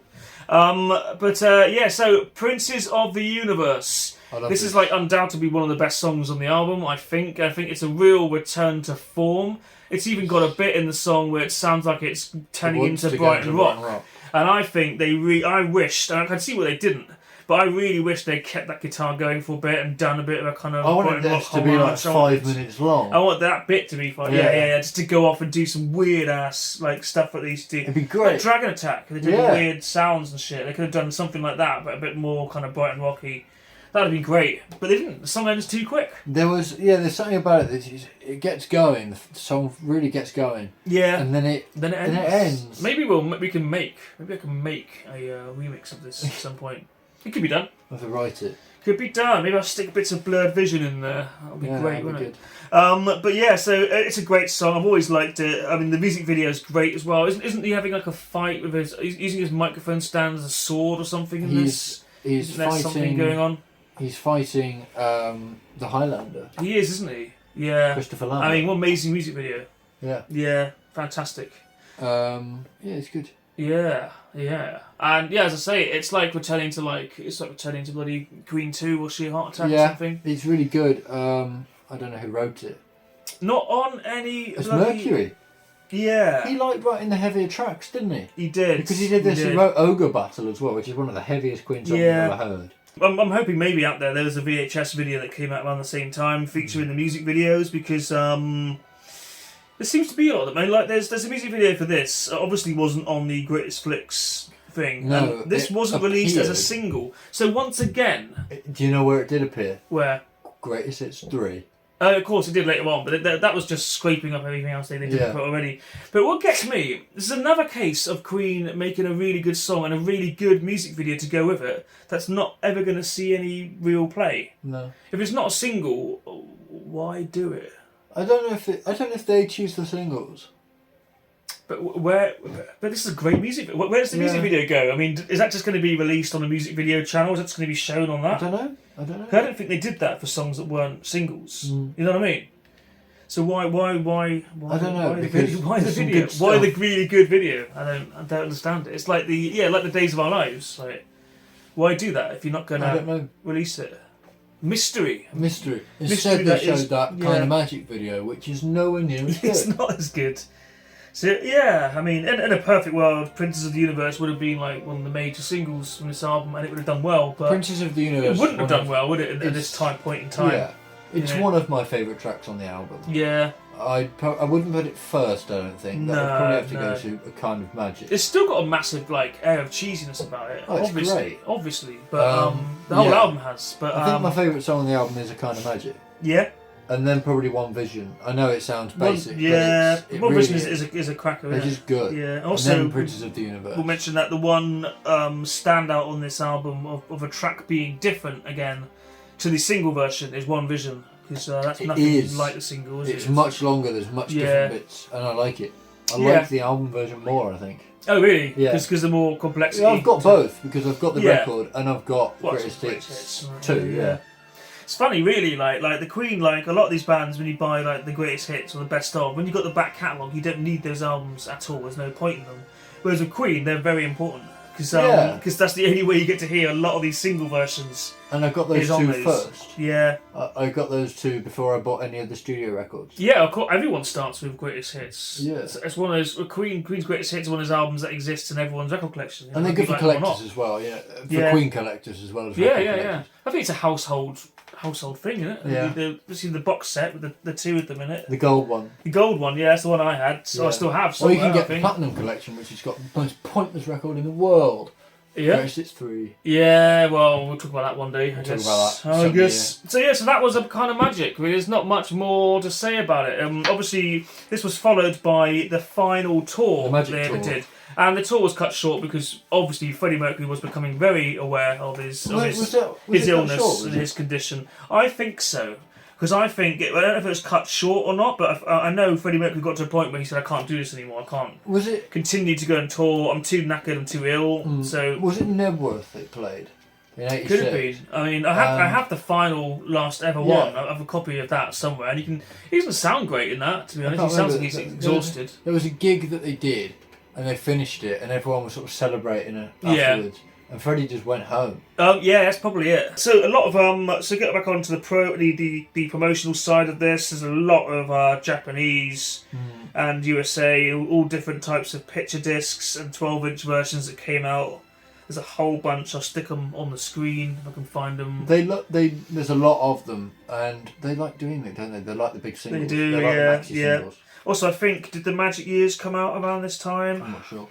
So Princes of the Universe. I love This is like undoubtedly one of the best songs on the album. I think it's a real return to form. It's even got a bit in the song where it sounds like it's turning wants into to go Brighton into Rock. Brighton Rock. And I think I wished, and I can see what they didn't, but I really wish they kept that guitar going for a bit and done a bit of a kind of I wanted Brighton Rock this to be like homage on 5 it. minutes long. I want that bit to be fun. Yeah. Yeah, just to go off and do some weird ass like stuff that they used to do. It'd be Like great. Dragon Attack, they did Yeah. weird sounds and shit. They could have done something like that, but a bit more kind of Brighton Rocky. That'd have been great, but they didn't. The song ended too quick. There's something about it that it gets going. The song really gets going, Yeah, and then it then it then ends. it ends. Maybe I can make a remix of this at some point. It could be done. I have to write it. Could be done. Maybe I'll stick bits of Blurred Vision in there. That'll be great, that'd be wouldn't it? good. But yeah, so it's a great song. I've always liked it. I mean, the music video is great as well. Isn't he having like a fight with he's using his microphone stand as a sword or something in this? He's Isn't there something fighting. going on? He's fighting the Highlander, He is, isn't he? Yeah. Christopher Lambert. I mean, what amazing music video. yeah, Yeah, fantastic. it's good. Yeah. And yeah, as I say, it's like returning to bloody Queen 2 or Sheer Heart Attack or Yeah, something. it's really good. I I don't know who wrote it. Not on any. It's bloody- Mercury. Yeah, He liked writing the heavier tracks, didn't he? he did. Because he did this, he wrote Ogre Battle as well, which is one of the heaviest Queen songs Yeah. I've ever heard. I'm hoping maybe out there was a VHS video that came out around the same time featuring the music videos because there seems to be a lot of them. I mean, like there's a music video for this. It obviously wasn't on the Greatest Flicks thing. No, and this it wasn't released as a appeared. single. So once again, Do you know where it did appear? where Greatest Hits 3. of course it did later on, but that was just scraping up everything else they did Yeah. put already. But what gets me, this is another case of Queen making a really good song and a really good music video to go with it that's not ever going to see any real play. No. If it's not a single, why do it? I don't know if they choose the singles. But where? But this is a great music. Where does the music Yeah. video go? I mean, is that just going to be released on a music video channel? Is that just going to be shown on I that? don't know. 'Cause I don't think they did that for songs that weren't singles. Mm. You know what I mean? So why? I don't know, Why the because video? Why the there's some video? good Why the stuff. really good video? I don't understand it. It's like the Days of Our Lives. Like, why do that if you're not going I don't to know. release it? Mystery. Mystery. Mystery Instead, that they showed is- that yeah. kind of magic video, which is nowhere near as It's good. not as good. So yeah, I mean, in a perfect world, Princess of the Universe would have been like one of the major singles from this album, and it would have done well. But Princess of the it Universe. wouldn't have one done of- well, would it? At it's- this point in time. Yeah, it's Yeah. one of my favourite tracks on the album. Yeah. I wouldn't put it first. I don't think. That would No, probably have to no. go to a kind of magic. It's still got a massive like air of cheesiness about it. Oh, it's obviously, great. obviously, but the whole yeah. album has. But I think my favourite song on the album is a kind of magic, yeah, and then probably One Vision. I know it sounds One- basic, yeah, but it's, it One really Vision is a cracker. They're Isn't just good. it? Yeah. And Also, then Princess of the Universe. we'll mention that the one standout on this album of a track being different again to the single version is One Vision. Because that's It nothing is. like the single, is It's it? much longer. There's much Yeah. different bits, and I like it. I Yeah. like the album version more. I think. Oh, really? Yeah. Because the more complexity. Yeah, I've got both because I've got the Yeah. record and I've got Well, Greatest Greatest Hits Hits, too. Yeah. It's funny, really. Like the Queen, like a lot of these bands, when you buy like the Greatest Hits or the Best of, when you got the back catalogue, you don't need those albums at all. There's no point in them. Whereas with Queen, they're very important because Yeah. that's the only way you get to hear a lot of these single versions. And I got those Is on two those. first. Yeah, I got those two before I bought any of the studio records. yeah. Of course, everyone starts with Greatest Hits. Yeah. It's one of those Queen's Greatest Hits. Is one of those albums that exists in everyone's record collection. you And know, they're good for like them or not. collectors as well, yeah. For Yeah. Queen collectors as well as Yeah, record yeah, yeah. collectors. I think it's a household thing, isn't it? Yeah. Especially the box set with the two of them in it. The gold one. The gold one, yeah, that's the one I had. So I Yeah. still have. Or Somewhere, you can I get the think. Platinum Collection, which has got the most pointless record in the world. Yeah. Greatest Hits 3. Yeah, well, we'll talk about that one day. I We'll guess. talk about that I some guess. So yeah, so that was a kind of magic. Really, there's not much more to say about it. Obviously, this was followed by the final tour The Magic they ever Tour. did, and the tour was cut short because obviously Freddie Mercury was becoming very aware of his Was his it cut illness short, was and it? his condition. I think so. Because I think, I don't know if it was cut short or not, but I know Freddie Mercury got to a point where he said, I can't do this anymore, I can't Was it continue to go and tour, I'm too knackered, I'm too ill, so... was it Nebworth they played in '86? Could it be? I mean, I have the final last ever Yeah. one. I have a copy of that somewhere, and he doesn't sound great in that. To be honest, he can't sounds like remember. he's exhausted. There was a gig that they did, and they finished it, and everyone was sort of celebrating it Yeah. afterwards. And Freddie just went home. Yeah, that's probably it. So a lot of so get back onto the promotional side of this. There's a lot of Japanese and USA, all different types of picture discs and 12-inch versions that came out. There's a whole bunch. I'll stick them on the screen if I can find them. There's a lot of them, and they like doing it, don't they? They like the big singles. do, They like yeah, the maxi yeah. singles. Also, I think did the Magic Years come out around this time? I'm not sure.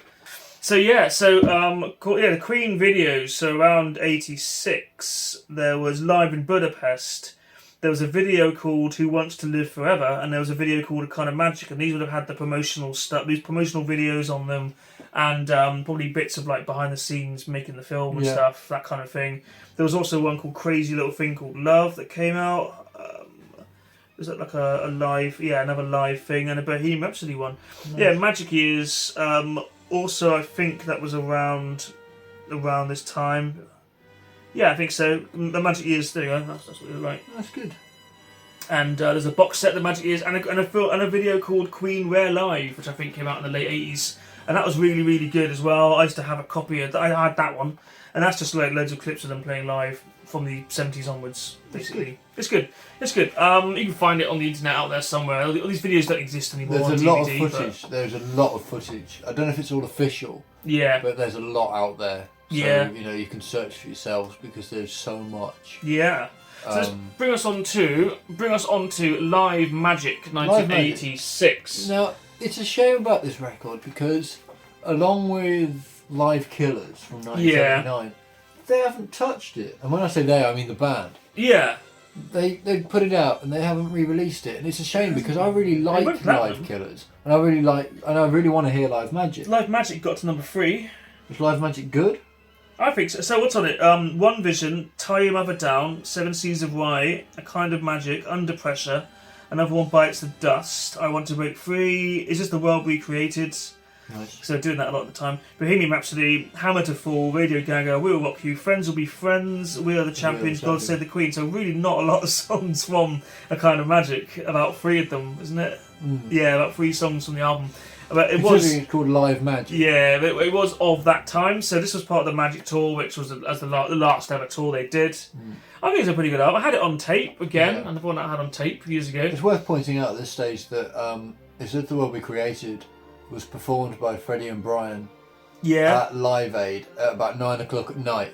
So the Queen videos. So around '86, there was Live in Budapest. There was a video called "Who Wants to Live Forever," and there was a video called "A Kind of Magic," and these would have had the promotional stuff, these promotional videos on them, and probably bits of like behind the scenes making the film and Yeah. stuff, that kind of thing. There was also one called "Crazy Little Thing Called Love" that came out. Was that like a live, another live thing, and a Bohemian Rhapsody one. Nice. Yeah, Magic Years. Also, I think that was around this time. Yeah, I think so. The Magic Years. There you go. That's what you're right. That's good. And there's a box set, The Magic Years, and a video called Queen Rare Live, which I think came out in the late '80s. and that was really, really good as well. I used to have a copy of. I had that one, and that's just like loads of clips of them playing live from the 70s onwards. Basically, it's good. It's good. You can find it on the internet out there somewhere. All these videos don't exist anymore. There's a on lot DVD, of footage. There's a lot of footage. I don't know if it's all official, Yeah, but there's a lot out there. So, Yeah. you know, you can search for yourselves because there's so much. yeah. So let's Um, bring us on to Live Magic 1986. Now, it's a shame about this record because, along with Live Killers from 1979, they haven't touched it. And when I say they, I mean the band. Yeah, They put it out and they haven't re-released it, and it's a shame because I really went like platinum. Live Killers, and I really want to hear Live Magic. Live Magic got to number 3. Was Live Magic good? I think so. So what's on it? One Vision, Tie Your Mother Down, Seven Seas of Rye, A Kind of Magic, Under Pressure, Another One Bites the Dust, I Want to Break Free, Is This the World We Created? Nice. So doing that a lot of the time. Bohemian Rhapsody, Hammer to Fall, Radio Gaga, We'll Rock You, Friends Will Be Friends, We Are the Champions, God Save the Queen. So really not a lot of songs from A Kind of Magic. About 3 of them, isn't it? Yeah, about 3 songs from the album. But it was. Considering it's called Live Magic. Yeah, but it was of that time. So this was part of the Magic Tour, which was the last ever tour they did. I think it's a pretty good album. I had it on tape again, Yeah. and the one I had on tape years ago. It's worth pointing out at this stage that Is It the World We Created was performed by Freddie and Brian Yeah, at Live Aid at about 9 o'clock at night.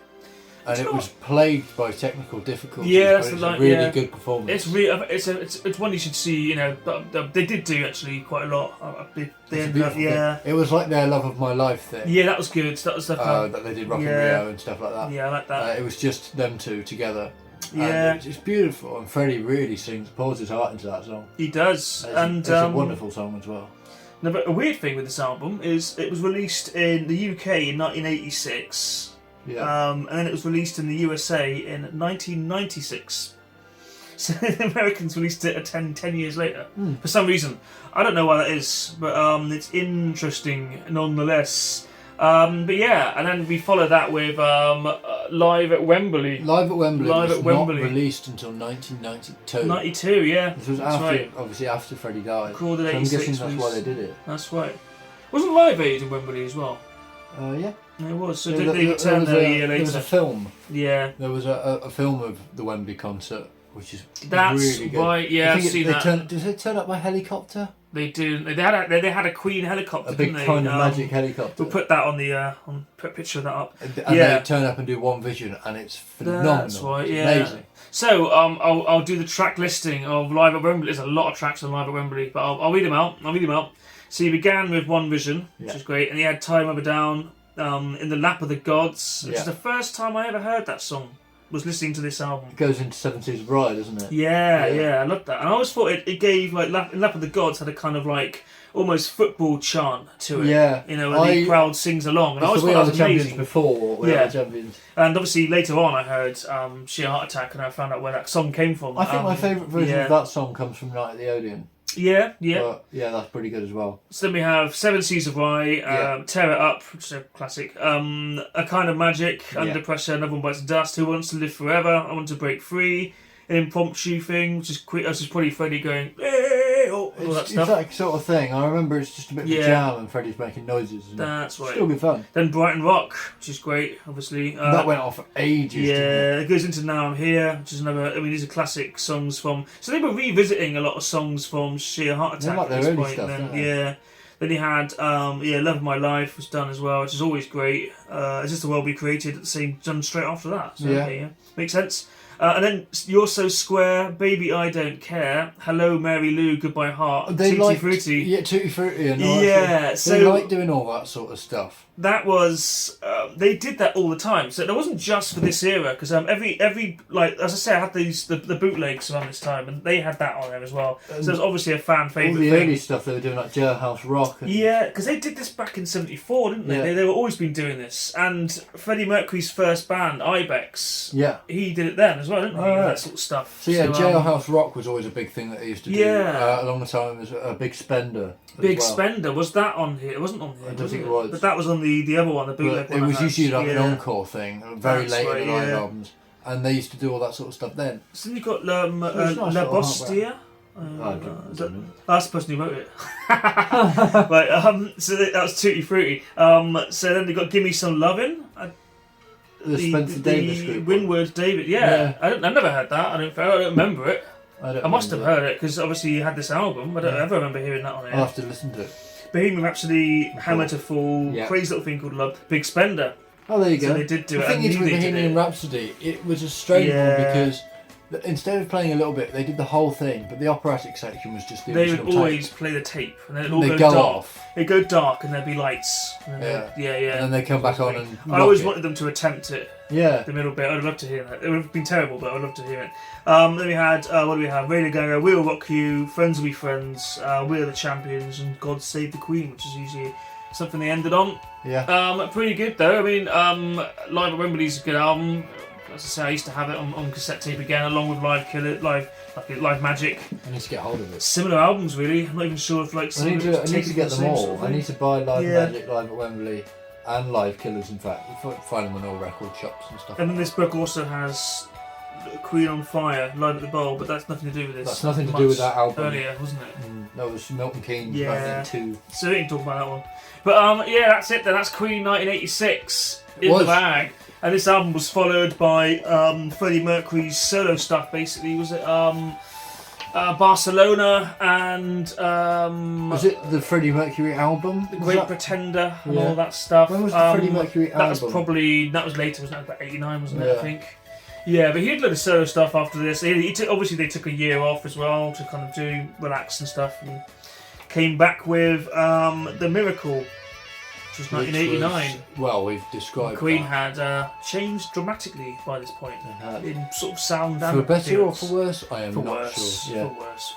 And It's it not- was plagued by technical difficulties, Yeah, but that's it's the a line- really yeah. good performance. it's one you should see. You know, but they did do actually quite a lot. They It's a ended up, beautiful yeah, thing. It was like their Love of My Life thing. yeah, that was good. That was the That they did Rock in Yeah. Rio and stuff like that. yeah, I like that. It was just them two together. Yeah. And it's beautiful, and Freddie really pours his heart into that song. He does, and It's a wonderful song as well. Now, but a weird thing with this album is it was released in the UK in 1986. Yeah. And then it was released in the USA in 1996. So the Americans released it 10 years later. For some reason. I don't know why that is, but it's interesting nonetheless. But yeah, and then we follow that with Live at Wembley. Live at Wembley Live was at Wembley. not released until 1992. 92, yeah. This was That's after, right. obviously after Freddie died. Recorded So I'm 86 guessing that's why was- they did it. That's right. Wasn't Live Aid in Wembley as well? Yeah. It was. So There did was they a- return there there was a year There was a later? film. Yeah. There was a film of the Wembley concert, which is That's really good. right, yeah, I I've think seen that. Does it turn up by helicopter? They do. They had a Queen helicopter, A big didn't they? kind of magic helicopter. We'll put that on the put a picture of that up. And Yeah. they turn up and do One Vision, and it's phenomenal. That's right. It's Yeah. amazing. So I'll do the track listing of Live at Wembley. There's a lot of tracks on Live at Wembley, but I'll read them out. So he began with One Vision, which Yeah. is great, and he had Time Over Down, In the Lap of the Gods, which Yeah. is the first time I ever heard that song. Was listening to this album. It goes into Seven Seas of Rye, doesn't it? Yeah, I love that. And I always thought it gave like Lap of the Gods had a kind of like almost football chant to it. Yeah. You know, when the crowd sings along. And I always We thought Are that the was Champions amazing. before We Are Yeah. the Champions. And obviously later on I heard Sheer Heart Attack and I found out where that song came from. I think my favourite version yeah. of that song comes from Night at the Odeon. Yeah. But yeah, that's pretty good as well. So then we have Seven Seas of Rye, Yeah. Tear It Up, which is a classic, A Kind of Magic, Under Yeah. Pressure, Another One Bites the Dust, Who Wants to Live Forever, I Want to Break Free, An Impromptu Thing, which is probably Freddie going, "Hey," all that It's stuff. that sort of thing. I remember it's just a bit of Yeah. a jam and Freddie's making noises. And That's right. Still good fun. Then Brighton Rock, which is great, obviously. That went on for ages. Didn't it? Yeah, it goes into Now I'm Here, which is another. I mean, these are classic songs from. So they were revisiting a lot of songs from Sheer Heart They Attack like at their this early point. stuff, and don't then, they? yeah, then he had Love of My Life was done as well, which is always great. Is This the World We Created? At the same, done straight after that. So, Yeah. okay, yeah, makes sense. And then You're So Square, Baby I Don't Care, Hello Mary Lou, Goodbye Heart, They Tutti like Frutti. Yeah, Tutti Frutti and all Yeah, that. They so- like doing all that sort of stuff. That was they did that all the time. So that wasn't just for this era because every like as I say, I had the bootlegs around this time and they had that on there as well. So it was obviously a fan All favorite the thing. early stuff they were doing, like Jailhouse Rock. And, Yeah, because they did this back in '74, didn't they? Yeah. They were always been doing this. And Freddie Mercury's first band, Ibex, Yeah. he did it then as well, didn't he? Oh, right. That sort of stuff. So yeah, Jailhouse Rock was always a big thing that they used to do. Yeah. Along the time as a Big Spender. as Big well. Spender, was that on here? It wasn't on here. I don't was think it was. But that was on the other one, the bootleg But one. it I was had. usually like an Yeah. encore thing, very That's late right, in the live yeah. albums. And they used to do all that sort of stuff then. So then you've got it's nice La little Bostia. That's the person who wrote it. Right, so that was Tutti Frutti. So then they got Gimme Some Lovin'. The Spencer Davis group. Winward David, I've never heard that. I don't remember it. I must have heard it because obviously you had this album. I don't ever remember hearing that on it. I'll have to listen to it. Bohemian Rhapsody, Hammer to Fall, Crazy Little Thing Called Love, Big Spender. Oh, there you go. So they did do it. The thing is with Bohemian Rhapsody, it was a strange one because instead of playing a little bit, they did the whole thing, but the operatic section was just the original would always tape. play the tape, and then it'd all They'd go go dark. off. It'd go dark, and there'd be lights. And Yeah. And then they come back on and I always rock it. wanted them to attempt it. Yeah. The middle bit. I'd love to hear that. It would have been terrible, but I'd love to hear it. Then we had, what do we have? Radio Gaga, We'll Rock You, Friends Will Be Friends, We're the Champions, and God Save the Queen, which is usually something they ended on. Yeah. Pretty good though. I mean, Live at Wembley's a good album. As I say, I used to have it on cassette tape again, along with Live Magic. I need to get hold of it. Similar albums, really. I'm not even sure if I need to get them all. Sort of I need to buy Live Yeah. Magic, Live at Wembley, and Live Killers. In fact, you find them on all record shops and stuff. And then this book also has Queen on Fire, Live at the Bowl, but that's nothing to do with this. That's nothing to do with that album. Earlier, wasn't it? That was Milton Keynes Yeah. 1992. So we didn't talk about that one. But yeah, that's it then. That's Queen 1986 in the bag. And this album was followed by Freddie Mercury's solo stuff, basically. Was it Barcelona and... was it the Freddie Mercury album? The Great Pretender and all that stuff. When was the Freddie Mercury album? That was later, wasn't it? About 89, wasn't it, I think? Yeah, but he did a lot of solo stuff after this. Obviously, they took a year off as well to kind of relax and stuff. And came back with The Miracle, which was 1989. We've described Queen that. had changed dramatically by this point in sort of sound and For better or appearance. for worse? I am For not worse, sure. Yeah. For worse.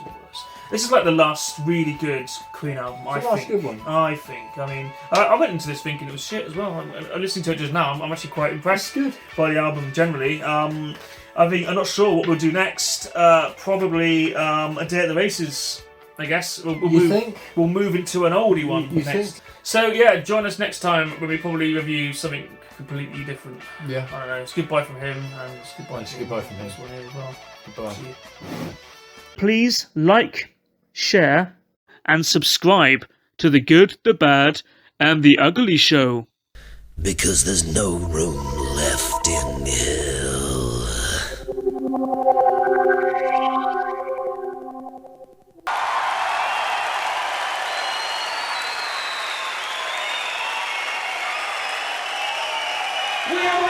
This is like the last really good Queen album, I think. Good one. I think. I mean, I went into this thinking it was shit as well. I'm listening to it just now. I'm actually quite impressed by the album generally. I'm not sure what we'll do next. Probably A Day at the Races, I guess. We'll move into an oldie one You next. think? So yeah, join us next time when we probably review something completely different. Yeah. I don't know. It's goodbye from him and it's goodbye. It's goodbye from him. This one here as well. Goodbye. See you. Please like, share, and subscribe to The Good, the Bad, and the Ugly Show. Because there's no room left in hell. We are